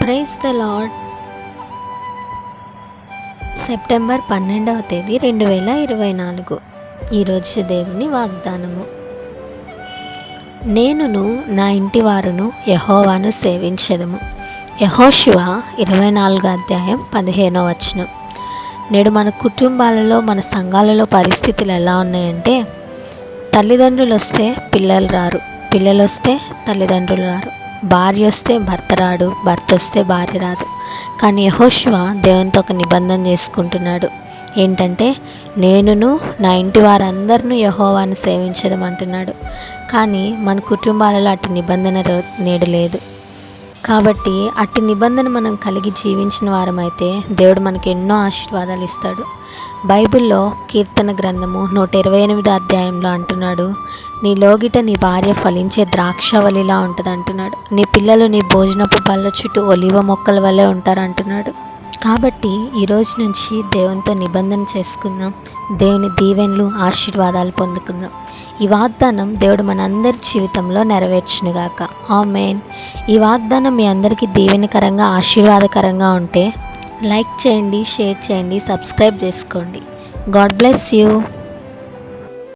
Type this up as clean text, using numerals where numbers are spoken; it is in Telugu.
Praise the lord. సెప్టెంబర్ 12వ తేదీ 2024. ఈరోజు దేవుని వాగ్దానము. నేనును నా ఇంటి వారును యెహోవాను సేవించెదము. యెహోషువ 24వ అధ్యాయం 15వ వచనం. నేడు మన కుటుంబాలలో, మన సంఘాలలో పరిస్థితులు ఎలా ఉన్నాయంటే, తల్లిదండ్రులు వస్తే పిల్లలు రారు, పిల్లలు వస్తే తల్లిదండ్రులు రారు, భార్య వస్తే భర్త రాడు, భర్త వస్తే భార్య రాదు. కానీ యెహోషువ దేవునితో ఒక నిబంధన చేసుకుంటున్నాడు. ఏంటంటే, నేనును నా ఇంటి వారందరినూ యెహోవాను సేవించదమంటున్నాడు. కానీ మన కుటుంబాలలో అట్టి నిబంధన నేడు లేదు. కాబట్టి అట్టి నిబంధన మనం కలిగి జీవించిన వారమైతే దేవుడు మనకి ఎన్నో ఆశీర్వాదాలు ఇస్తాడు. బైబిల్లో కీర్తన గ్రంథము 128వ అధ్యాయంలో అంటున్నాడు, నీ లోగిట నీ భార్య ఫలించే ద్రాక్షవల్లిలా ఉంటుంది అంటున్నాడు. నీ పిల్లలు నీ భోజనపు బల్ల చుట్టూ ఒలీవ మొక్కల వల్లే ఉంటారు అంటున్నాడు. కాబట్టి ఈరోజు నుంచి దేవునితో నిబంధన చేసుకుందాం, దేవుని దీవెనలు, ఆశీర్వాదాలు పొందుకుందాం. ఈ వాగ్దానం దేవుడు మనందరి జీవితంలో నెరవేర్చునుగాక. ఆమేన్. ఈ వాగ్దానం మీ అందరికీ దీవెనకరంగా, ఆశీర్వాదకరంగా ఉంటే లైక్ చేయండి, షేర్ చేయండి, సబ్స్క్రైబ్ చేసుకోండి. God bless you.